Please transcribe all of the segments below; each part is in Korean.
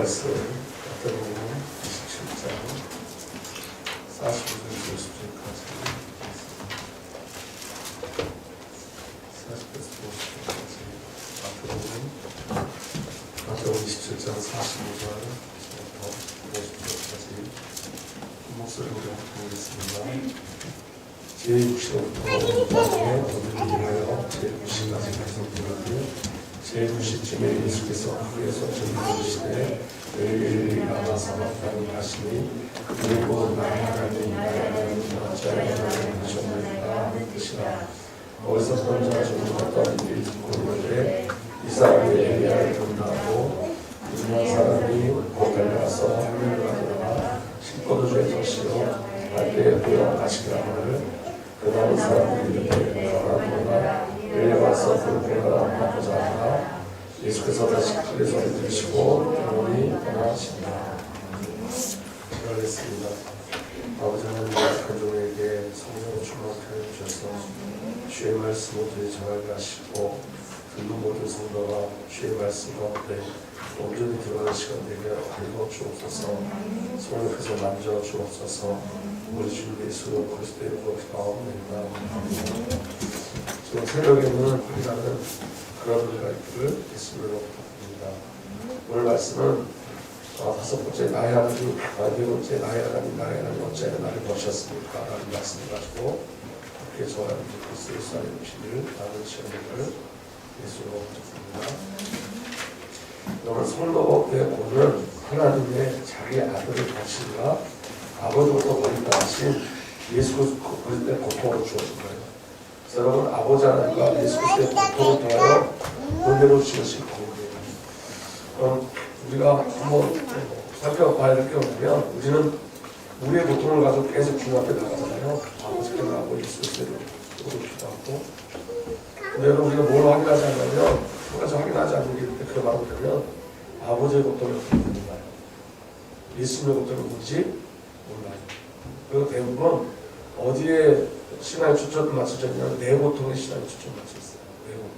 말씀 마태복음 27장 45절에서 50절까지 40절에서 50절까지 마태복음 27장 45절부터 50절까지 목소리로 보겠습니다. 제6시부터 나중에 어디를 위하여 제9시까지 계속되었고 제9시쯤에 예수께서 크게서 전도하시되 너희를 일어나서 마땅히 하시니 그리고 나의 하나님 나의 하나님 어찌하여 나를 하셨느니까 하는 뜻이라. 거기서 선지자 중 어떤 일이 듣고 있는데 이 사람이 엘리야를 본다고 유명한 사람이 곧 달려와서 하늘을 가더라. 십0도주의 덫이요 갈대에 보여 가시기라 하를 그날은 사람들이 이르되 가라보나 엘리야와서 그를 보내라 보자 하나 예수께서 다시 크게 소리 들으시고 영원히 떠나시니라. 기도하겠습니다. 아버지 하나님, 가족에게 성령을 충만하여 주셔서 주의 말씀 모두에 정하게 하시고 듣는 모든 성도가 주의 말씀 가운데 온전히 들어가는 시간 되게 하여 주옵소서. 성령께서 만져 주옵소서. 우리 주 예수 그리스도의 이름으로 기도하옵나이다. 지금 새벽에는 우리나라는 그런 우리가 있기를 예수님으로 부탁드립니다. 오늘 말씀은 5번째 나의 하나님, 4번째 나의 하나님, 나의 하나님 어찌하여 나를 버리셨습니까? 라는 말씀을 가지고 함께 저와 그리스도 예수 안에 오시기를 나는 시험을 예수로 부탁드립니다. 오늘 성도의 고는 하나님의 자기 아들을 버리시니까 아버지부터 버린다 하신 예수 그리스도의 고통으로 주어진 거예요. 여러분, 아버지 하나님과 예수 그리스도의 고통을 통하여 은혜로 주신 거예요. 우리가 한번 살펴봐야 될 게 뭐냐면 우리는 우리의 고통을 가지고 계속 주님 앞에 나가잖아요. 아버지께 나가고 예수 그리스도로 기도하고. 근데 여러분, 우리가 뭘 확인하지 않냐면 한 가지 확인하지 않는 게 있는데 그게 바로 뭐냐면 아버지의 고통을 어떻게 몰라요. 예수님의 고통을 뭔지 몰라요. 그리고 대부분 어디에 신앙에 초점을 맞춰졌냐면 내 고통에 신앙에 초점을 맞췄어요. 내 고통.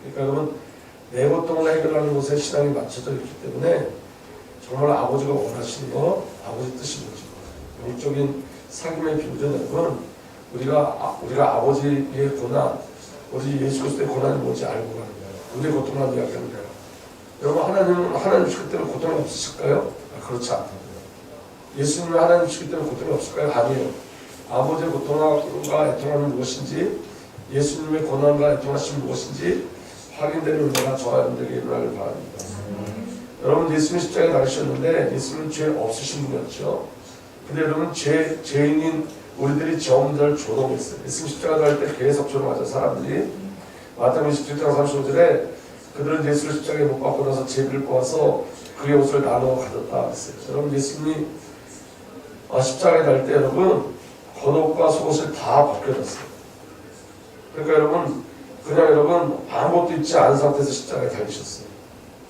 그러니까 여러분, 내 고통을 해결하는 곳에 신앙이 맞춰져 있기 때문에 정말 아버지가 원하시는 거, 아버지 뜻이 뭔지 몰라요. 영적인 사귐의 비유는 여러분, 우리가 아버지의 고난, 우리 예수 그리스도의 고난이 뭔지 알고 가는 거예요. 우리의 고통만 이야기하는 거예요. 여러분, 하나님 주시기 때문에 고통이 없으실까요? 그렇지 않다고요. 예수님이 하나님 주시기 때문에 고통이 없을까요? 아니에요. 아버지의 고통과 애통함이 무엇인지, 예수님의 고난과 애통하심이 무엇인지 확인되는 은혜가 저와 여러분들에게 일어나길 바랍니다. 여러분, 예수님 십자가에 달리셨는데 예수님은 죄 없으신 분이었죠. 근데 여러분, 죄인인 우리들이 죄 없는 자를 조롱했어요. 예수님 십자가에 달릴 때 계속 조롱하죠. 사람들이 마태복음 27장 35절에 그들은 예수를 십자가에 못 박고 나서 제비를 꼬아서 그의 옷을 나누어 가졌다 그랬어요. 여러분, 예수님이 십자가에 달릴 때 여러분 겉옷과 속옷을 다 벗겨졌어요. 그러니까 여러분, 그냥 여러분 아무것도 입지 않은 상태에서 십자가에 달리셨어요.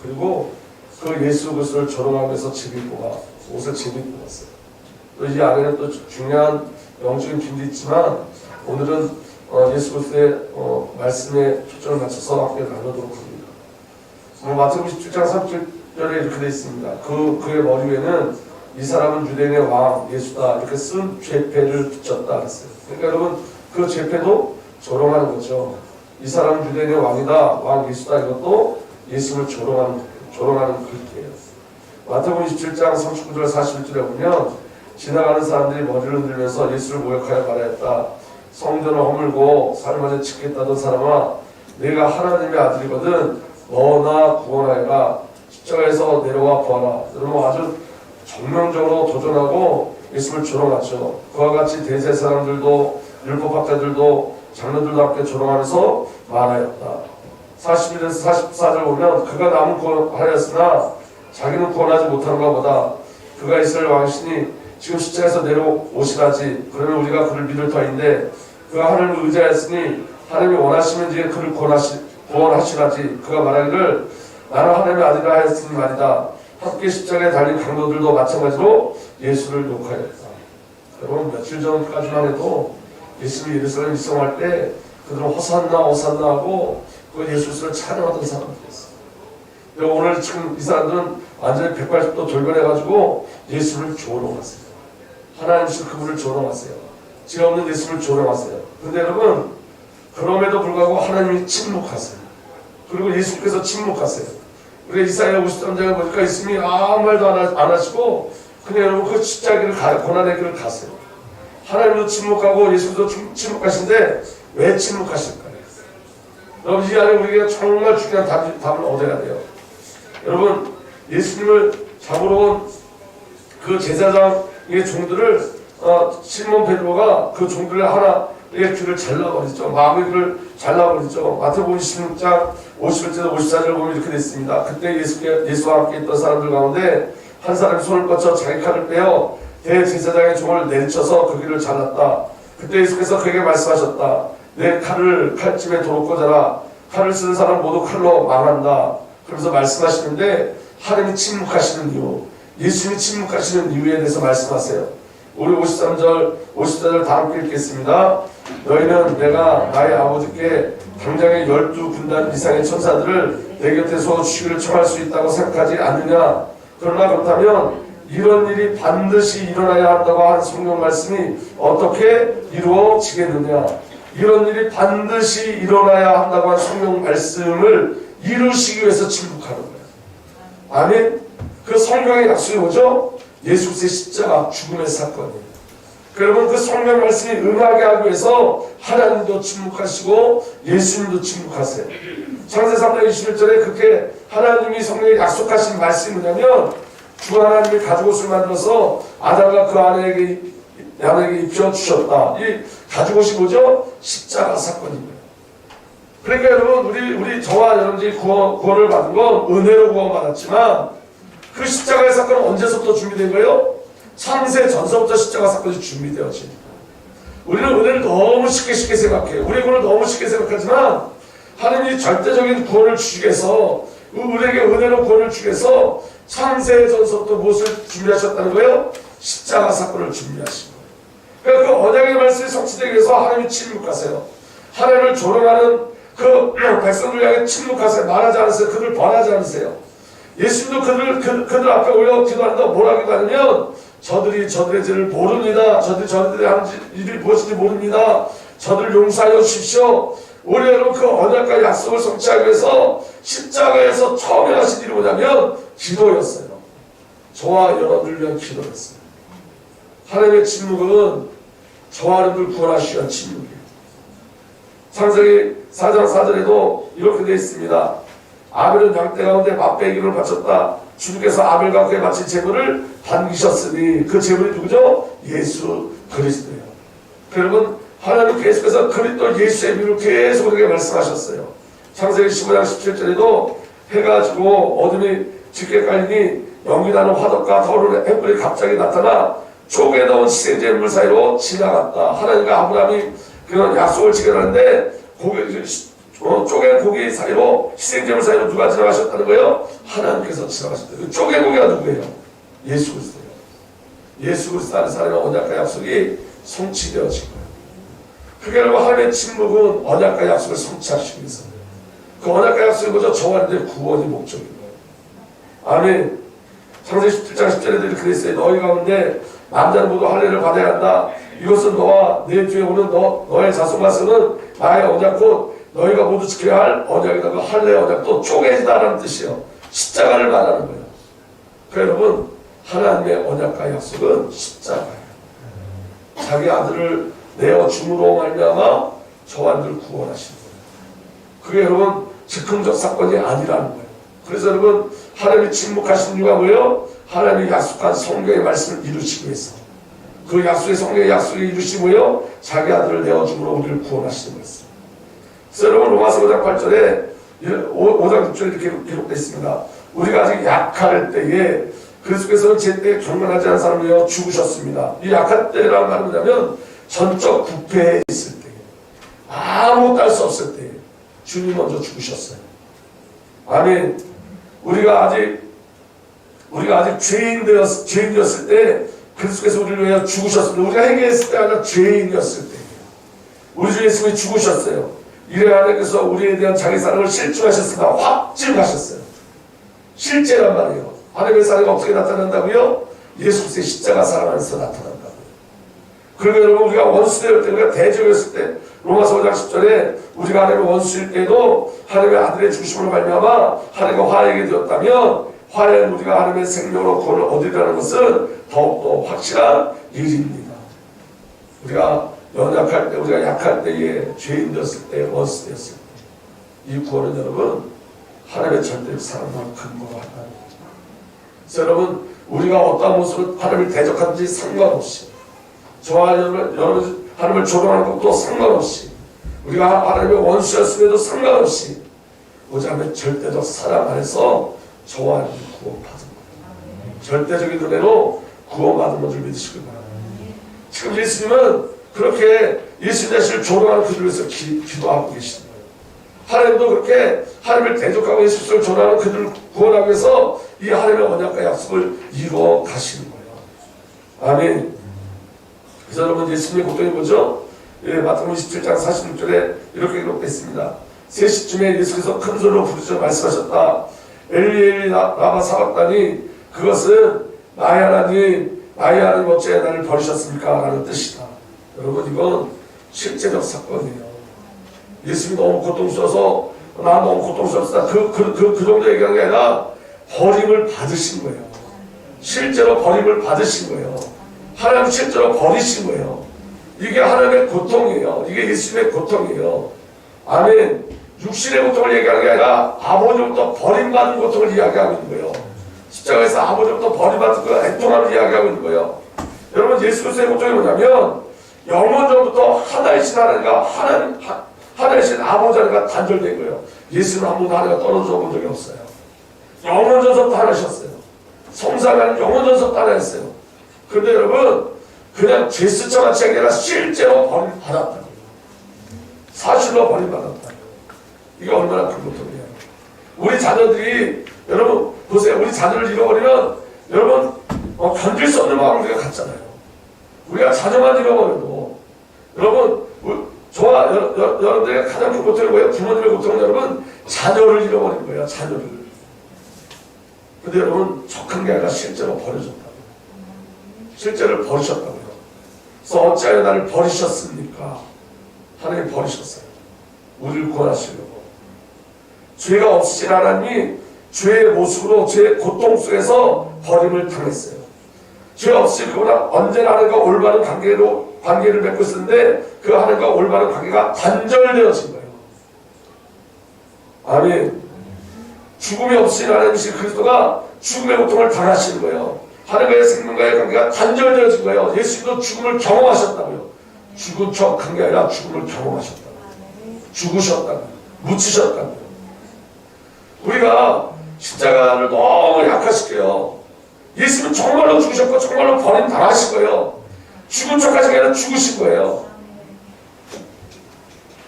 그리고 그 예수 그리스도를 조롱하면서 옷을 제비 입고 갔어요. 또 이 안에는 또 중요한 영적인 비밀이 있지만 오늘은 예수 그리스도의 말씀에 초점을 맞춰서 함께 나누도록 합니다. 마태복음 17장 3절에 이렇게 되어 있습니다. 그의 머리 위에는 이 사람은 유대인의 왕 예수다 이렇게 쓴 죄패를 붙였다 그랬어요. 그러니까 여러분, 그 죄패도 조롱하는 거죠. 이 사람은 유대인의 왕이다, 왕 예수다, 이것도 예수를 조롱하는 글귀예요. 마태복음 27장 39절 41절에 보면 지나가는 사람들이 머리를 흔들면서 예수를 모욕하여 말하였다. 성전을 허물고 살만에 짓겠다던 사람아, 내가 하나님의 아들이거든 너나 구원하여라. 십자가에서 내려와 보아라. 여러분, 아주 정명적으로 도전하고 예수를 조롱하죠. 그와 같이 대세 사람들도 율법학자들도 장로들도 함께 조롱하면서 말하였다. 41에서 44절 보면 그가 남은 구원하였으나 자기는 구원하지 못하는가 보다. 그가 이스라엘 왕이시니 지금 십자가에서 내려오시라지. 그러면 우리가 그를 믿을 터인데 그가 하나님을 의지하였으니 하나님이 원하시면 이제 그를 구원하시라지. 그가 말하기를 나는 하나님의 아들이라 하였으니 말이다. 함께 십자가에 달린 강도들도 마찬가지로 예수를 욕하였다. 여러분, 며칠 전까지만 해도 예수님이 예루살렘 입성할 때 그들은 호산나 호산나 하고 그 예수를 찬양하던 사람들이었어요. 오늘 지금 이 사람들은 완전히 180도 돌변해가지고 예수를 조롱하세요. 하나님께서 그분을 조롱하세요. 죄 없는 예수를 조롱하세요. 근데 여러분, 그럼에도 불구하고 하나님이 침묵하세요. 그리고 예수께서 침묵하세요. 우리 이사야 53장에 보니까 예수님이 아무 말도 안 하시고 그냥 여러분 그 십자가를 고난의 길을 가세요. 하나님도 침묵하고 예수도 침묵하신데 왜 침묵하실까요? 여러분, 이 안에 우리가 정말 중요한 답을 얻어야 돼요. 여러분, 예수님을 잡으러 온 그 제사장의 종들을 시몬 베드로가 그 종들의 하나의 귀를 잘라버리죠. 마귀의 귀를 잘라버리죠. 마태복음 16장 51절에서 54절을 보면 이렇게 됐습니다. 그때 예수와 함께 있던 사람들 가운데 한 사람이 손을 뻗쳐 자기 칼을 빼어 대제사장의 종을 내리쳐서 그 귀를 잘랐다. 그때 예수께서 그에게 말씀하셨다. 내 칼을 칼집에 도로 꽂아라. 칼을 쓰는 사람 모두 칼로 망한다. 그러면서 말씀하시는데 하나님이 침묵하시는 이유, 예수님이 침묵하시는 이유에 대해서 말씀하세요. 우리 54절 다 함께 읽겠습니다. 너희는 내가 나의 아버지께 당장에 12군단 이상의 천사들을 내 곁에서 주기를 청할 수 있다고 생각하지 않느냐. 그러나 그렇다면 이런 일이 반드시 일어나야 한다고 한 성경 말씀이 어떻게 이루어지겠느냐. 이런 일이 반드시 일어나야 한다고 한 성경 말씀을 이루시기 위해서 침묵하는 거예요. 아멘. 그 성경의 약속이 뭐죠? 예수 그리스도의 십자가 죽음의 사건이에요. 여러분, 그 성경 말씀이 응하게 하기 위해서 하나님도 침묵하시고 예수님도 침묵하세요. 창세기 3장 21절에 그렇게 하나님이 성경에 약속하신 말씀이 뭐냐면 주 하나님이 가죽옷을 만들어서 아담과 그 아내에게 입혀주셨다. 이 가죽옷이 뭐죠? 십자가 사건입니다. 그러니까 여러분, 우리 저와 여러분들이 구원을 받은 건 은혜로 구원받았지만 그 십자가의 사건은 언제서부터 준비된 거예요? 창세 전서부터 십자가 사건이 준비되어집니다. 우리는 은혜를 너무 쉽게 생각해요. 우리 구원을 너무 쉽게 생각하지만 하나님이 절대적인 구원을 주시기 위해서, 우리에게 은혜로 구원을 주시기 위해서 창세 전서부터 무엇을 준비하셨다는 거예요? 십자가 사건을 준비하신 거예요. 그러니까 그 언약의 말씀이 성취되기 위해서 하나님이 침묵하세요. 하나님을 조롱하는 그 백성들 향해 침묵하세요. 말하지 않으세요. 그들을 벌하지 않으세요. 예수님도 그들 앞에 올려 기도한다고 뭐라 기도하냐면 저들이 저들의 죄를 모릅니다. 저들이 하는 일이 무엇인지 모릅니다. 저들을 용서하여 주십시오. 우리 여러분, 그 언약과 약속을 성취하기 위해서 십자가에서 처음에 하신 일이 뭐냐면 기도였어요. 저와 여러분을 위한 기도였어요. 하나님의 침묵은 저와 여러분을 구원하시기 위한 침묵이에요. 창세기 4장 4절에도 이렇게 되어 있습니다. 아벨은 양떼 가운데 맛배기를 바쳤다. 주님께서 아벨과 그에 바친 제물을 반기셨으니 그 제물이 누구죠? 예수 그리스도예요. 여러분, 하나님 계속해서 그리스도 예수의 이름을 계속 우리에게 말씀하셨어요. 창세기 15장 17절에도 해가 지고 어둠이 짙게 깔리니 연기나는 화덕과 타오르는 햇불이 갑자기 나타나 쪽에 넣은 희생제물 사이로 지나갔다. 하나님과 아브라함이 그런 약속을 지켜놨는데 쪼개 고기 사이로, 희생제물 사이로 누가 지나가셨다는 거예요? 하나님께서 지나가셨대요. 그 쪼개 고기가 누구예요? 예수 그리스도예요. 예수 그리스도 안에 사람의 언약과 약속이 성취되어진 거예요. 그게 여러분, 하나님의 침묵은 언약과 약속을 성취하시기 위해서예요. 그 언약과 약속이 뭐죠? 저와 여러분의 구원이 목적인 거예요. 아멘. 창세기 17장 10절에도 이렇게 되어 있어요. 너희 가운데 남자는 모두 할례를 받아야 한다. 이것은 너와 내 뒤에 오는 너의 자손과 쓰는 나의 언약 곧 너희가 모두 지켜야 할 언약이다. 그 할례 언약도 쪼개지다라는 뜻이에요. 십자가를 말하는 거예요. 그러니까 여러분, 하나님의 언약과 약속은 십자가예요. 자기 아들을 내어 줌으로 말미암아 저와 늘 구원하시는 거예요. 그게 여러분 즉흥적 사건이 아니라는 거예요. 그래서 여러분, 하나님이 침묵하신 이유가 뭐예요? 하나님이 약속한 성경의 말씀을 이루시기 위해서. 그 약속의 성경의 약속을 이루시기 뭐예요? 자기 아들을 내어 줌으로 우리를 구원하시는 거예요. 그래서 여러분, 로마서 5장 8절에 5장 6절에 이렇게 기록되어 있습니다. 우리가 아직 약할 때에 그리스도께서는 제때 경건하지 않은 사람을 위하여 죽으셨습니다. 이 약할 때라는 말은 뭐냐면 전적 부패에 있을 때, 아무것도 할 수 없을 때 주님 먼저 죽으셨어요. 아멘. 우리가 아직 죄인이었을 때 그리스도께서 우리를 위하여 죽으셨습니다. 우리가 회개했을 때 아니라 죄인이었을 때 우리 주 예수님이 죽으셨어요. 이래 하나님께서 우리에 대한 자기 사랑을 실증하셨습니다. 확증하셨어요. 실제란 말이에요. 하나님의 사랑이 어떻게 나타난다고요? 예수 그리스도의 십자가 사랑 안에서 나타난다고요. 그러면 여러분 우리가 원수될 때, 우리가 대적했을 때 로마서 5장 10절에 우리가 하나님의 원수일 때도 하나님의 아들의 죽으심으로 말미암아 하나님과 화해하게 되었다면 화해한 우리가 하나님의 생명으로 구원을 얻으리라는 것은 더욱더 확실한 일입니다. 우리가 연약할 때, 우리가 약할 때에 죄인 되었을 때, 원수 되었을 때 이 구원은 여러분 하나님의 절대적 사랑만 근거로 한다는 거죠. 그래서 여러분 우리가 어떠한 모습으로 하나님을 대적하는지 상관없이 저와 여러분 하나님을 조롱하는 것도 상관없이 우리가 하나님의 원수였음에도 상관없이 오직 하나님의 절대적 사랑 안에서 저와 하나님 구원받은 거예요. 절대적인 은혜로 구원받은 것을 믿으시기 바랍니다. 지금 예수님은 그렇게 예수 자신을 조롱하는 그들을 위해서 기도하고 계시는 거예요. 하나님도 그렇게 하나님을 대적하고 예수를 조롱하는 그들을 구원하기 위해서 이 하나님의 언약과 약속을 이루어 가시는 거예요. 아멘. 그래서 여러분 예수님의 고통이 뭐죠? 마태복음 27장 46절에 이렇게 기록되어 있습니다. 3시쯤에 예수께서 큰 소리로 부르짖어 말씀하셨다. 엘리 엘리 라마 사박다니, 그것은 나의 하나님 나의 하나님 어찌 나를 버리셨습니까? 라는 뜻이다. 여러분 이건 실제적 사건이에요. 예수님이 너무 고통스러워서 나 너무 고통스럽다 그 정도 얘기한 게 아니라 버림을 받으신 거예요. 실제로 버림을 받으신 거예요. 하나님 실제로 버리신 거예요. 이게 하나님의 고통이에요. 이게 예수님의 고통이에요. 아멘. 육신의 고통을 얘기하는 게 아니라 아버지부터 버림받은 고통을 이야기하고 있는 거예요. 십자가에서 아버지부터 버림받은 그 애통함을 이야기하고 있는 거예요. 여러분 예수 그리스도의 고통이 뭐냐면 영원전부터 하나이신 하나님과 하나이신 아버지 하나님과 단절된 거예요. 예수는 한 번도 하나님과 떨어져 본 적이 없어요. 영원전서부터 하나셨어요. 성삼위하는 영원전서부터 하나였어요. 그런데 여러분 그냥 제스처같이 아니라 실제로 버림받았다는 거예요. 사실로 버림받았다. 이게 얼마나 큰 고통이에요. 우리 자녀들이 여러분 보세요. 우리 자녀를 잃어버리면 여러분 견딜 수 없는 마음을 우리가 갖잖아요. 우리가 자녀만 잃어버려도 여러분 저와 여러분들의 가장 큰 고통이 뭐예요? 부모님의 고통은 여러분 자녀를 잃어버린 거예요. 자녀를. 근데 여러분 척한 게 아니라 실제로 버려졌다고요. 실제로 버리셨다고요. 그래서 어찌하여 나를 버리셨습니까? 하나님 버리셨어요. 우리를 구원하시려고. 죄가 없으신 하나님이 죄의 모습으로 죄의 고통 속에서 버림을 당했어요. 죄 없이 그보다 언제나 하나님과 올바른 관계를 맺고 있었는데 그 하나님과 올바른 관계가 단절되어진 거예요. 아멘. 죽음이 없으신 하나님이신 그리스도가 죽음의 고통을 당하시는 거예요. 하나님과의 생명과의 관계가 단절되어진 거예요. 예수님도 죽음을 경험하셨다고요. 죽은 척한 게 아니라 죽음을 경험하셨다고요. 죽으셨다고요. 묻히셨다고요. 우리가 십자가를 너무 약화시켜요. 예수님은 정말로 죽으셨고 정말로 버림 당하신 거예요. 죽은 척하신 게 아니라 죽으신 거예요.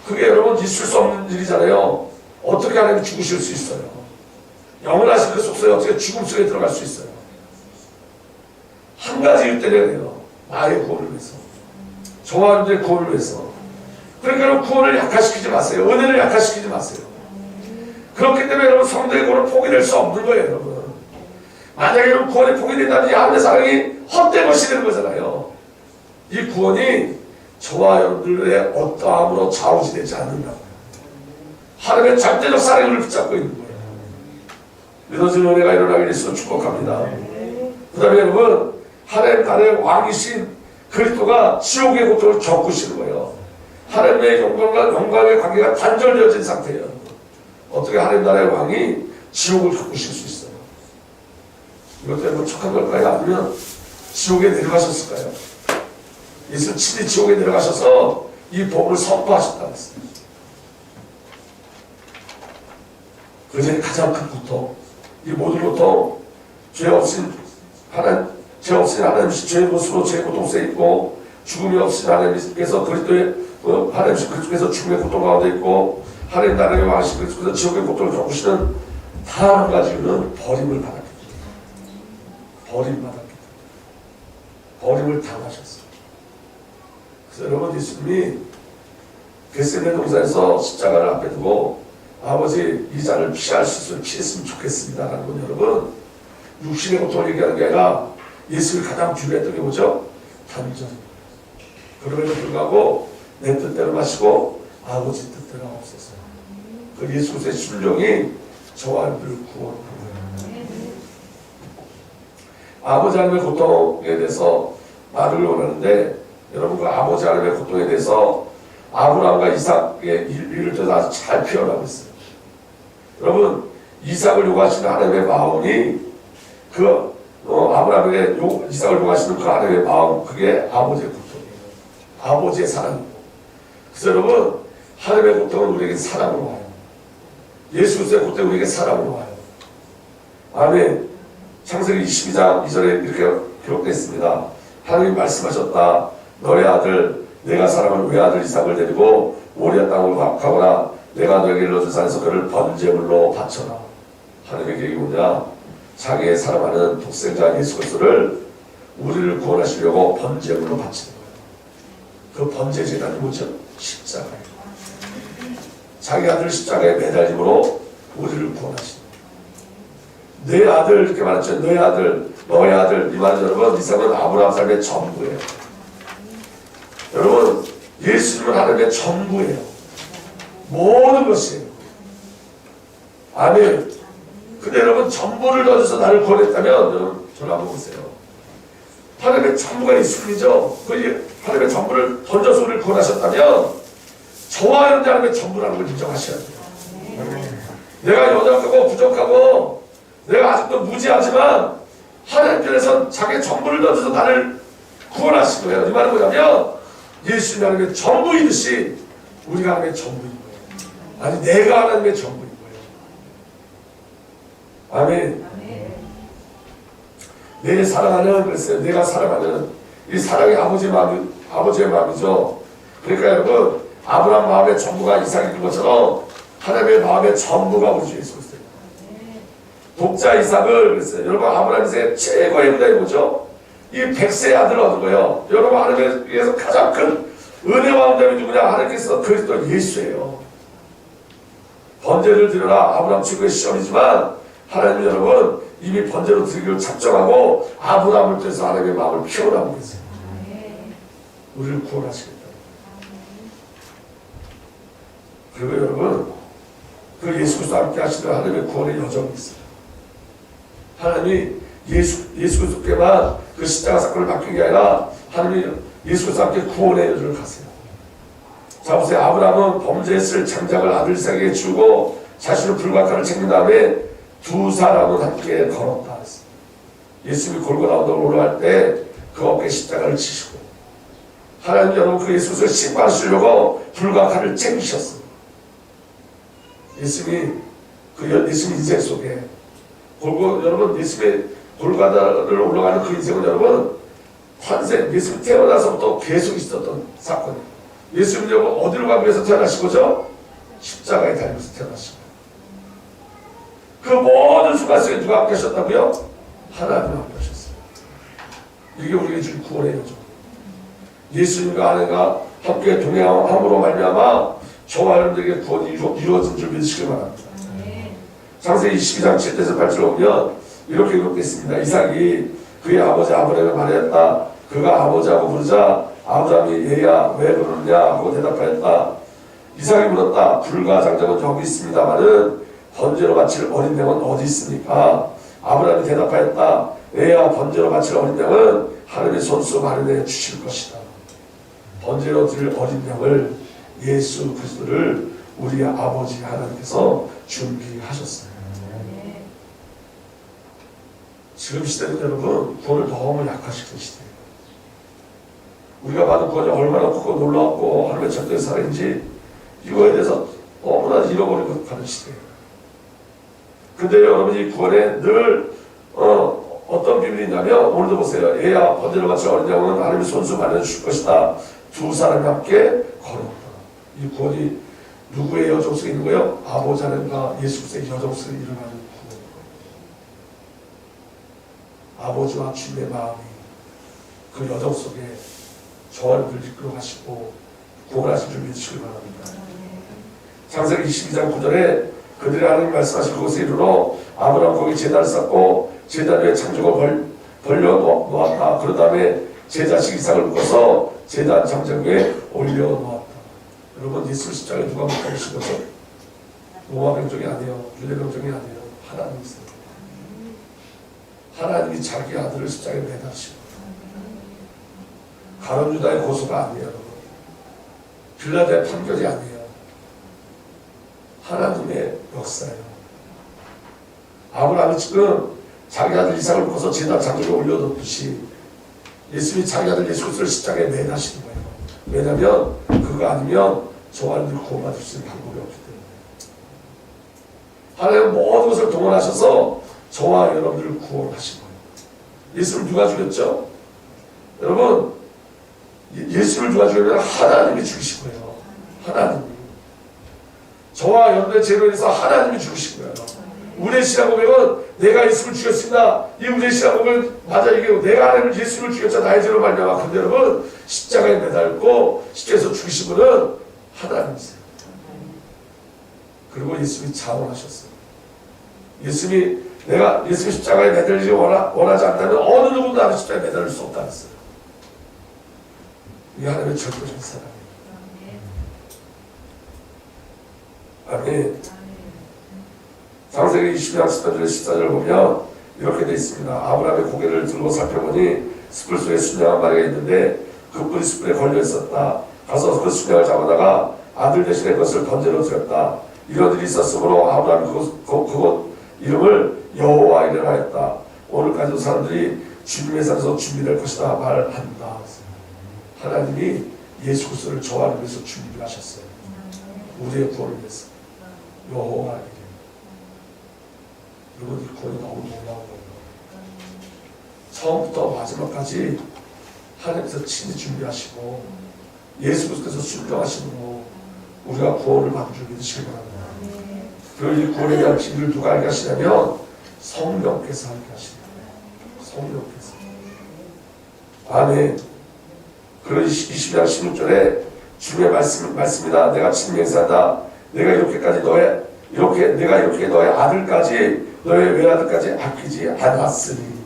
그게 여러분 있을 수 없는 일이잖아요. 어떻게 하나님이 죽으실 수 있어요? 영원하신 그 속성에 어떻게 죽음 속에 들어갈 수 있어요? 한 가지 일 때려야 돼요. 나의 구원을 위해서. 저와 여러분들의 구원을 위해서. 그러니까 구원을 약화시키지 마세요. 은혜를 약화시키지 마세요. 그렇기 때문에 여러분 성도의 구원을 포기될 수 없는 거예요. 여러분. 만약에 여러분 구원이 포기된다면 이 하나님의 사랑이 헛된 것이 되는 거잖아요. 이 구원이 저와 여러분들의 어떠함으로 좌우지되지 않는다고요. 하나님의 절대적 사랑을 붙잡고 있는 거예요. 믿어지는 은혜가 일어나게 되시면 축복합니다. 그 다음에 여러분 하나님 나라의 왕이신 그리스도가 지옥의 고통을 겪으시는 거예요. 하나님의 영광의 관계가 단절되어진 상태예요. 어떻게 하나님 나라의 왕이 지옥을 겪으실 수 있어요? 이것 때문에 척한 걸까요? 아니면 지옥에 내려가셨을까요? 예수 친히 지옥에 내려가셔서 이 복음을 선포하셨다고 했어요. 그 전에 가장 큰 고통, 이 모든 고통, 죄 없인 하나님, 죄의 모습으로 죄의 고통 속에 있고, 죽음이 없인 하나님께서 그리스도의 하나님 그리스도께서 죽음의 고통 가운데 있고, 하나님 나라의 왕이신 그리스도께서 지옥의 고통을 겪으시는 다 한 가지는 버림을 받았기 때문에. 버림받았기 때문에. 버림을 당하셨어요. 그래서 여러분 예수님이 겟세마네 동산에서 십자가를 앞에 두고 아버지 이 잔을 피할 수 있으면 피했으면 좋겠습니다라는 건 여러분 육신의 고통을 얘기하는 게 아니라 예수를 가장 중요했던 게 뭐죠? 단전. 그럼에도 불구하고 내 뜻대로 마시고 아버지 뜻대로 없어서 그 예수 그리스도의 순종이 저와 여러분을 구원하는 거예요. 아버지 하나님의 고통에 대해서 말을 원하는데 여러분 그 아버지 하나님의 고통에 대해서 아브라함과 이삭의 일을 또 아주 잘 표현하고 있어요. 여러분 이삭을 요구하시는 하나님의 마음이 그 아브라함에게 이삭을 요구하시는 그 하나님의 마음 그게 아버지의 고통이에요. 아버지의 사랑이고. 그래서 여러분 하나님의 고통은 우리에게 사랑으로 와요. 예수 그리스도의 고통은 우리에게 사랑으로 와요. 아멘. 창세기 22장 2절에 이렇게 기록되어 있습니다. 하나님이 말씀하셨다. 너의 아들 내가 사랑하는 외아들 이삭을 데리고 모리아 땅으로 가거나 내가 너에게 일러준 산에서 그를 번제물로 바쳐라. 하나님의 계획이 뭐냐? 자기의 사랑하는 독생자 예수 그리스도를 우리를 구원하시려고 번제물로 바치는 거예요. 그 번제 제단이 뭐죠? 십자가예요. 자기 아들 십자가에 매달림으로 우리를 구원하시는 거예요. 내 아들 이렇게 말했죠. 너의 아들, 너의 아들. 이 말은 여러분 이삭은 아브라함 삶의 전부예요. 여러분 예수님은 하나님의 전부예요. 모든 것이에요. 아멘. 근데 여러분 전부를 던져서 나를 구원했다면 여러분 저를 한번 보세요. 하나님의 전부가 예수님이죠. 그 하나님의 전부를 던져서 우리를 구원하셨다면 저와 여러분들 하나님의 전부라는 걸 인정하셔야 돼요. 내가 연약하고 부족하고 내가 아직도 무지하지만 하나님께서 자기의 전부를 던져서 나를 구원하신 거예요. 이 말은 뭐냐면 예수님이 하나님의 전부이듯이 우리가 하나님의 전부인 거예요. 아니 내가 하나님의 전부인 거예요. 아멘. 내 사랑하는 그랬어요. 내가 사랑하는 이 사랑이 아버지의 마음이죠. 그러니까 여러분 아브라함 마음의 전부가 이삭인 것처럼 하나님의 마음의 전부가 우리 주 예수 그리스도예요. 독자 이삭을 그랬어요. 여러분 아브라함 인생의 최고의 은혜가 뭐죠? 이 100세의 아들을 얻은 거예요. 여러분 하나님께서 가장 큰 은혜와 응답이 누구냐? 하나님께서 그리스도 예수예요. 번제를 드려라. 아브라함 최고의 시험이지만 하나님 여러분 이미 번제로 드리기를 작정하고 아브라함을 통해서 하나님의 마음을 표현하고 계세요. 우리를 구원하시겠다. 그리고 여러분 그 예수 그리스도 함께 하시는 하나님의 구원의 여정이 있어요. 하나님이 예수 그리스도께만 그 십자가 사건을 맡긴 게 아니라 하나님이 예수 그리스도 함께 구원의 여정을 가세요. 자 보세요. 아브라함은 범죄했을 장작을 아들 이삭에게 주고 자신은 불과까를 챙긴 다음에 두 사람은 함께 걸었다 했어요. 예수님이 골고다 언덕을 올라갈 때 그 어깨에 십자가를 치시고 하나님 여러분 그 예수 그리스도를 심판하시려고 불과칼을 챙기셨어요. 예수님이 예수님 인생 속에 여러분 예수님의 골고다를 올라가는 그 인생은 여러분 탄생 예수님 태어나서부터 계속 있었던 사건이에요. 예수님 여러분 어디로 가기 위해서 태어나신 거죠? 십자가에 달려서 태어나신 거예요. 그 모든 순간 속에 누가 함께 하셨다고요? 하나님 함께 하셨어요. 이게 우리에게 준 구원의 여정. 예수님과 하나님과 함께 동행함으로 말미암아 저와 여러분들에게 구원이 이루어진 줄 믿으시기 바랍니다. 창세기 22장 7절에서 8절로 보면 이렇게 기록되어 있습니다. 이삭이 그의 아버지 아브라함에게 말하였다. 그가 아버지하고 부르자 아브라함이 얘야 왜 그러느냐 하고 대답하였다. 이삭이 물었다. 불과 장작은 여기 있습니다마는 번제로 바칠 어린 양은 어디 있습니까? 아브라함이 대답하였다. 얘야 번제로 바칠 어린 양은 하나님의 손수 마련해 주실 것이다. 번제로 드릴 어린 양을 예수 그리스도를 우리 아버지 하나님께서 준비하셨어요. 지금 시대는 여러분 구원을 너무 약화시키는 시대예요. 우리가 받은 구원이 얼마나 크고 놀라웠고 하나님의 절대의 사랑인지 이거에 대해서 너무나 잃어버리고 가는 시대예요. 근데 여러분이 구원에 늘 어떤 비밀이 있냐면 오늘도 보세요. 얘야 번제로 바칠 어린 양은 하나님의 손수 마련해 주실 것이다. 두 사람이 함께 걸었다. 이 구원이 누구의 여정 속에 있는 거예요? 아버지 하나님과 예수 그리스도의 여정 속에 일어나는 구원인 거예요. 아버지와 주님의 마음이 그 여정 속에 저와 여러분을 이끌어 가시고 구원하실 줄 믿으시기 바랍니다. 창세기 22장 9절에 그들이 하나님 말씀하신 그곳에 이르러 아브라함 거기 제단을 쌓고 제단 위에 창조가 벌려 놓았다. 그 다음에 제 자식 이삭을 묶어서 제단 장작 위에 올려 놓았다. 여러분, 예수 십자가에 누가 못 가르친 거죠? 로마 병정이 아니에요. 유대 병정이 아니에요. 하나님이세요. 하나님이 자기 아들을 십자가에 매달으시고, 가룟 유다의 고소가 아니에요. 여러분. 빌라도의 판결이 아니에요. 하나님의 역사예요. 아브라함이 지금 자기 아들 이삭을 묶어서 제단 장작에 올려놓듯이 예수님이 자기 아들 예수 그리스도를 십자가에 매달으시는 거예요. 왜냐하면 그거 아니면 저와 여러분이 구원받을 수 있는 방법이 없기 때문에. 하나님은 모든 것을 동원하셔서 저와 여러분들을 구원하신 거예요. 예수를 누가 죽였죠? 여러분, 예수를 누가 죽였냐면 하나님이 죽이신 거예요. 하나님이. 저와 여러분의 죄로 인해서 하나님이 죽으신 거예요. 우리의 신앙 고백은 내가 예수를 죽였습니다. 이 우리의 신앙 고백은 맞아, 이게 내가 하나님을 예수를 죽였자 나의 죄로 말미암아. 근데 여러분, 십자가에 매달고 십자가에서 죽이신 분은 하나님이세요. 그리고 예수님이 자원하셨어요. 내가 예수님 십자가에 매달리지 원하지 않다면 어느 누구도 나를 십자가에 매달릴 수 없다 했어요. 이게 하나님의 절대적인 사랑이에요. 아멘. 창세기 20장 14절에 14절을 보면 이렇게 되어 있습니다. 아브라함의 고개를 들고 살펴보니 숯불 속에 순양한 마리가 있는데 그 뿔이 숯불에 걸려 있었다. 가서 그 순양을 잡아다가 아들 대신에 그것을 번제로 드렸다. 이런 일이 있었으므로 아브라함이 그곳 이름을 여호와이라 하였다. 오늘까지도 사람들이 주님의 산에서 준비될 것이다 말한다. 하나님이 예수 그리스도를 저와 위해서 준비를 하셨어요. 우리의 구원을 위해서. 여호와이라. 여러분, 이 구원이 너무 놀라운 거예요. 처음부터 마지막까지 하나님께서 친히 준비하시고 예수 그리스도께서 순종하심으로 우리가 구원을 받은 줄 믿으시기 바랍니다. 그리고 이 구원에 대한 비밀을 누가 알게 하시냐면 성령께서 알게 하시는 거예요. 성령께서. 아멘. 그리고 20장 16절에 주님의 말씀이다. 내가 친히 맹세한다. 내가 이렇게 너의 아들까지 너의 외아들까지 아끼지 않았으니.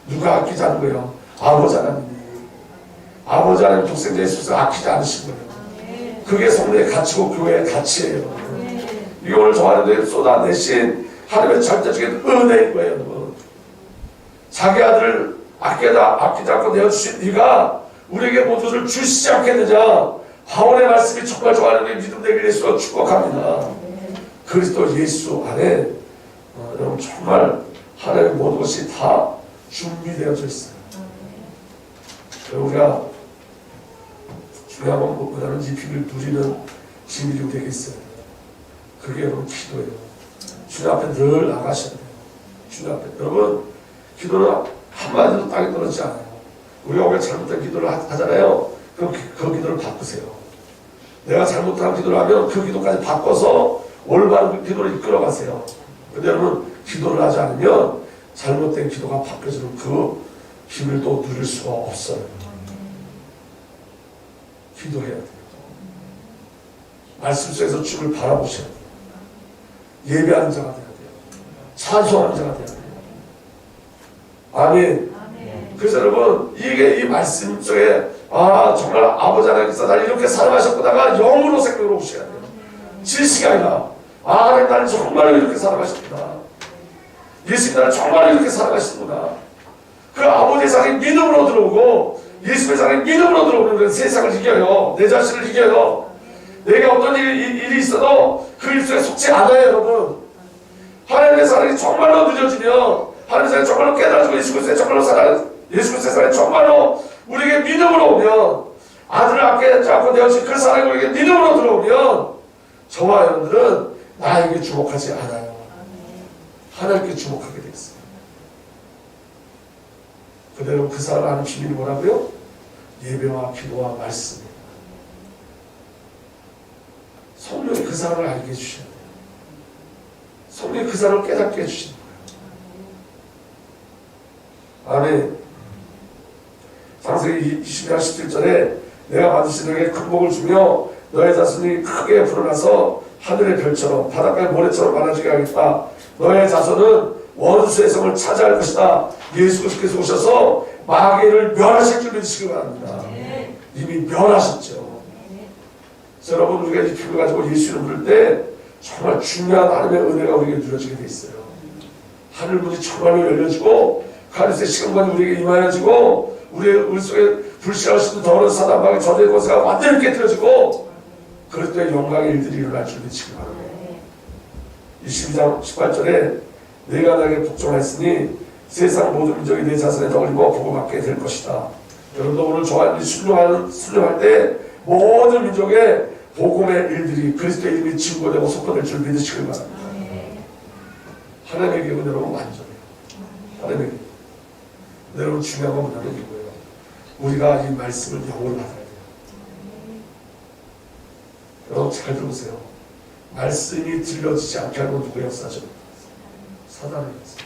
누가 아끼지 않은 거예요? 아버지 하나님이. 아버지 하나님 독생자 예수를 아끼지 않으신 거예요. 그게 성령의 가치고 교회의 가치예요. 이게 오늘 저하는데 쏟아내신 하나님의 절대적인 은혜인 거예요. 여러분. 자기 아들을 아끼지 않고 내어주신 네가 우리에게 모두를 주시지 않겠느냐. 바울의 말씀이 정말 좋아하는 믿음 되게 예수가 축복합니다. 그리스도 예수 안에 여러분 정말 하나님의 모든 것이 다 준비되어져 있어요. 우리가 중요한 건 뭐냐면 이 비밀을 누리는 비밀이 되겠어요. 그게 여러분 기도예요. 주님 앞에 늘 나가셔야 돼요. 주님 앞에. 여러분, 기도는 한마디도 땅에 떨어지지 않아요. 우리가 왜 잘못된 기도를 하잖아요. 그럼 그 기도를 바꾸세요. 내가 잘못한 기도를 하면 그 기도까지 바꿔서 올바른 기도를 이끌어가세요. 근데 여러분, 기도를 하지 않으면 잘못된 기도가 바뀌어지는 그 비밀도 누릴 수가 없어요. 기도해야 돼요. 말씀 속에서 주를 바라보셔야 돼요. 예배하는 자가 돼야 돼요. 찬송하는 자가 돼야 돼요. 아멘. 그래서 여러분, 이게 이 말씀 속에 정말 아버지 하나님께서 나를 이렇게 사랑하셨구나가 영으로 생명으로 오셔야 돼요. 지식이 아니라 하나님 나를 정말로 이렇게 사랑하셨구나. 예수님 나를 정말로 이렇게 사랑하시는구나. 그 아버지의 사랑이 믿음으로 들어오고 예수의 사랑이 믿음으로 들어오면 세상을 이겨요. 내 자신을 이겨요. 내게 어떤 일이 있어도 그 일 속에 속지 않아요. 여러분. 하나님의 사랑이 정말로 느려지면 하나님의 사랑이 정말로 깨달아지고 예수 그리스도의 정말로 예수 그리스도의 사랑이 정말로 우리에게 믿음으로 오면 아들을 아끼지 않고 내어진 그 사랑이 우리에게 믿음으로 들어오면 저와 여러분들은 나에게 주목하지 않아요. 하나님께 주목하게 되겠어요. 그대로 그 사랑을 하는 비밀이 뭐라고요? 예배와 기도와 말씀입니다. 성령이 그 사랑을 알게 해주셔야 돼요. 성령이 그 사랑을 깨닫게 해주시는 거예요. 아멘. 창세기 20장 17절에 내가 반드시 너에게 큰 복을 주며 너의 자손이 크게 불어나서 하늘의 별처럼 바닷가의 모래처럼 많아지게 하겠다. 너의 자손은 원수의 성을 차지할 것이다. 예수 그리스도께서 오셔서 마귀를 멸하실 줄 믿으시기 바랍니다. 이미 멸하셨죠. 여러분, 우리가 이 피를 가지고 예수 이름을 부를 때 정말 중요한 하나님의 은혜가 우리에게 누려지게 돼 있어요. 하늘문이 정말로 열려지고 가르스의 시간관이 우리에게 임하여지고 우리의 울 속에 불신할 수 있는 더러운 사단방의 저주의 권세가 완전히 깨뜨려지고 그럴 때 영광의 일들이 일어날 줄 믿으시기 바랍니다. 22장 18절에 내가 나에게 복종하였으니 세상 모든 민족이 내 자손에 덕을입어 복음받게 될 것이다. 여러분도 오늘 저와 순종할 때 모든 민족의 복음의 일들이 그리스도의 이름이 증거되고 속거될 줄 믿으시길 바랍니다. 하나님의 계획은 여러분 완전해요. 하나님의 계획. 여러분 중요한 건 뭐냐면 이거예요. 우리가 이 말씀을 영으로 받아야 돼요. 여러분 잘 들으세요. 말씀이 들려지지 않게 하는 건 누구의 역사죠? 사단의 역사.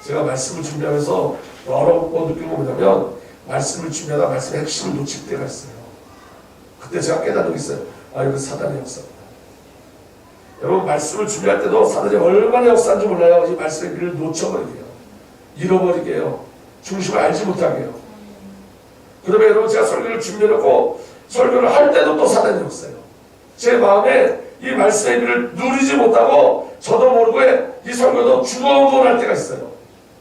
제가 말씀을 준비하면서 여러 번 느낀 거 뭐냐면 말씀을 준비하다 말씀의 핵심을 놓칠 때가 있어요. 그때 제가 깨닫는 게 있어요. 아, 이거 사단의 역사구나. 여러분 말씀을 준비할 때도 사단이 얼마나 역사인지 몰라요. 이 말씀의 길을 놓쳐버리게요. 잃어버리게 해요. 중심을 알지 못하게 해요. 그러면 여러분 제가 설교를 준비해놓고 설교를 할 때도 또 사단이 역사예요. 제 마음에 이 말씀의 길을 누리지 못하고 저도 모르고 이 설교도 중얼할 때가 있어요.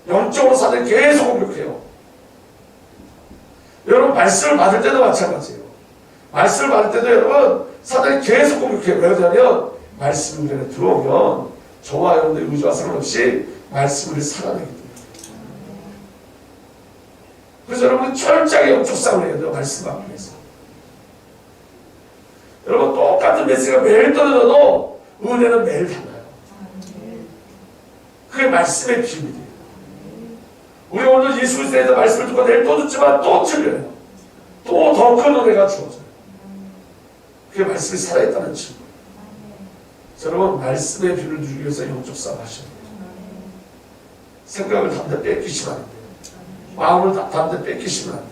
영적으로 사단이 계속 공격해요. 여러분 말씀을 받을 때도 마찬가지예요. 말씀을 받을 때도 여러분 사단이 계속 공격해요. 왜 그러냐면 말씀이 우리 안에 들어오면 저와 여러분들의 의지와 상관없이 말씀을 살아내기 때문에. 그래서 여러분 철저하게 영적 싸움을 해야 돼요. 말씀 받기 위해서. 여러분 똑같은 메시지가 매일 떨어져도 은혜는 매일 달라요. 그게 말씀의 비밀이에요. 우리 오늘 예수 그리스도에 대해서 말씀을 듣고 내일 또 듣지만 또 틀려요. 또 더 큰 은혜가 주어져요. 그게 말씀이 살아있다는 증거예요. 여러분 말씀의 비밀을 누리기 위해서 영적 싸움 하셔야 돼요. 생각을 담대 뺏기시면 안 돼요. 마음을 담대 뺏기시면 안 돼요.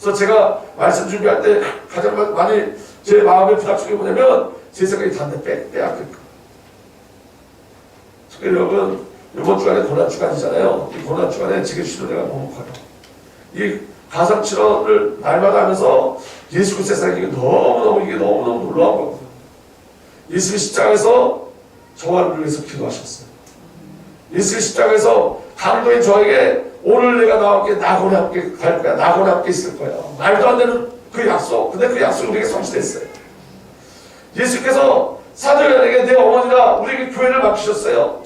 그래서 제가 말씀 준비할 때 가장 많이 제 마음에 부닥치는 게 뭐냐면 제 생각이 담대 빼앗길까. 특히 여러분 이번 주간에 고난주간이잖아요. 이 고난주간에 제게 주는 내가 너무 커요. 이 가상칠언을 날마다 하면서 예수 그리스도의 사랑이 이게 너무너무 놀라운 거거든요. 예수의 십자가에서 저와 위해서 기도하셨어요. 예수의 십자가에서 강도인 저에게 오늘 내가 나와 함께 나고나 함께 갈 거야. 나고나 함께 있을 거야. 말도 안 되는 그 약속. 근데 그 약속이 우리에게 성취됐어요. 예수께서 사도행전에게 내 어머니가 우리에게 교회를 맡기셨어요.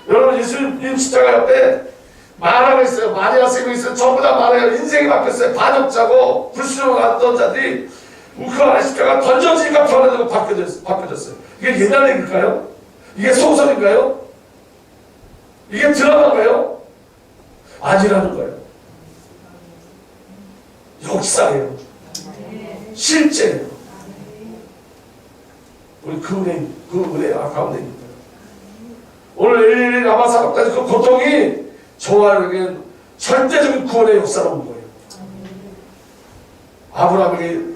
여러분 예수님 십자가 옆에 마라가 있어요. 마리아 쌤이 있어요. 전부 다 마라예요. 인생이 바뀌었어요. 반역자고 불신으로 갔던 자들이 그 안에 십자가 던져지니까 변화되고 바뀌어졌어요. 이게 옛날 얘기일까요? 이게 소설인가요? 이게 드라마인가요? 아니라는 거예요. 역사예요. 실제예요. 우리 그 은혜 가운데 있는 거예요. 오늘 엘리엘리 라마 사역까지 그 고통이 저와에게 절대적인 구원의 역사로 온 거예요.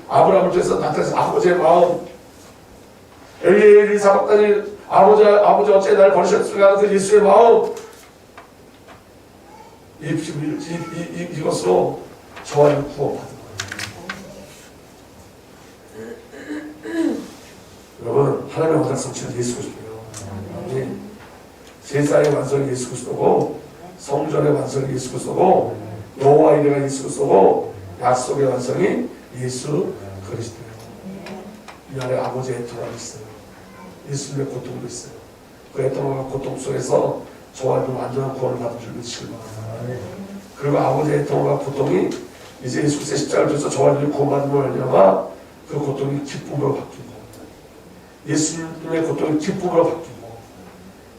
아브라함을 통해서 나타나서 아버지의 마음, 엘리엘리 사역까지 아버지 어째 날 버리셨으니까 하는 그 예수의 마음, 이것으로 저와의 구원받은 거예요. 여러분 하나님의 원작 성취는 예수 그리스도예요. 제사의 완성이 예수 그리스도고 성전의 완성이 예수 그리스도고 여호와 이레가 예수 그리스도고 약속의 완성이 예수 그리스도예요. 이 안에 아버지의 애통함이 있어요. 예수님의 고통도 있어요. 그 애통함과 고통 속에서 저와 여러분 완전한 구원을 받은 줄 믿으시길 바랍니다. 그리고 아버지의 애통함과 고통이 이제 예수 그리스도의 십자가를 통해서 저와 여러분이 구원받음을 알려마 그 고통이 기쁨으로 바뀌고 예수님의 고통이 기쁨으로 바뀌고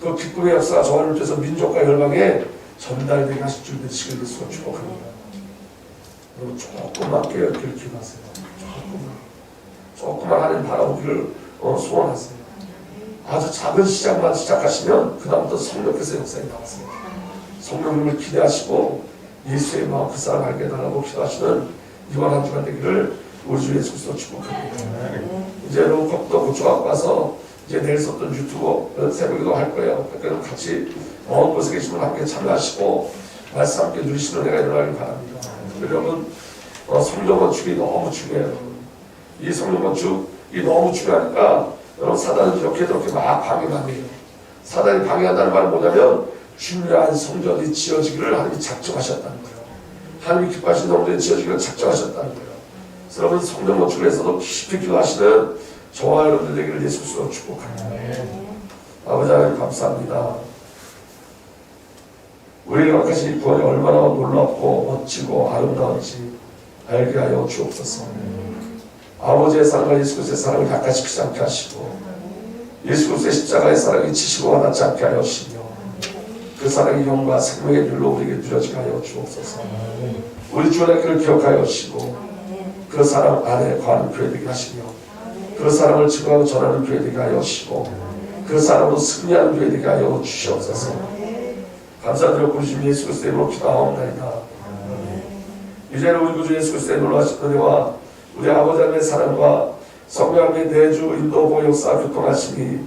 그 기쁨의 역사가 저와 여러분을 통해서 민족과 열방에 전달되게 하실 줄 믿으시길 예수가 축복합니다. 여러분 조금만 깨어있기를 기도하세요. 조금만 하나님 바라보기를 소원하세요. 아주 작은 시작만 시작하시면 그 다음부터 성령께서 역사에 나가세요. 성령님을 기대하시고 예수의 마음 그 사람 알게 해달라고 기도하시는 이번 한 주간 되기를 우리 주 예수 그리스도 축복합니다. 이제는 또 고초하고 와서 이제 내일서 또 유튜브 새벽기도 할 거예요. 그러니까 같이 먼 곳에 계시면 함께 참여하시고 말씀 함께 누리시는 은혜가 일어나길 바랍니다. 여러분 성령 건축이 너무 중요해요. 이 성령 건축이 너무 중요하니까 여러분 사단은 이렇게 막 방해만 해요. 사단이 방해한다는 말은 뭐냐면 중요한 성전이 지어지기를 하나님이 작정하셨다는 거예요. 하나님이 기뻐하시는 성전이 지어지기를 작정하셨다는 거예요. 그래서 여러분 성령 건축을 해서도 깊이 기도하시는 저와 여러분들 되기를 예수 그리스도로 축복합니다. 아버지 하나님 감사합니다. 우리에게 허락하신 구원이 얼마나 놀랍고 멋지고 아름다운지 알게 하여 주옵소서. 아버지의 사랑과 예수 그리스도의 사랑을 약화시키지 않게 하시고 예수 그리스도의 십자가의 사랑이 지시고 와닿지 않게 하여 주시며 그 사랑의 영과 생명의 률로 우리에게 누려지게 하여 주옵소서. 우리 주의 길을 기억하여 주시고 그 사랑 안에 거하는 교회 되게 하시며 그 사랑을 증거하고 전하는 교회 되게 하여 주시고 그 사랑으로 승리하는 교회 되게 하여 주시옵소서. 감사드려 부르심 예수 그리스도의 이름으로 기도하옵나이다. 이제는 우리 구주 예수 그리스도의 놀라신 은혜와 우리 아버지 하나님의 사랑과 성령 하나님의 내주 인도 보호 역사 교통하심이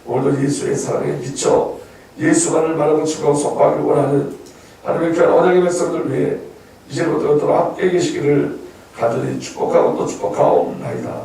오늘도 예수의 사랑에 미쳐 예수만을 말하고 증거하고 선포하기를 원하는 하나님의 귀한 언약의 백성들 위해 이제부터 함께 계시기를 간절히 축복하고 또 축복하옵나이다.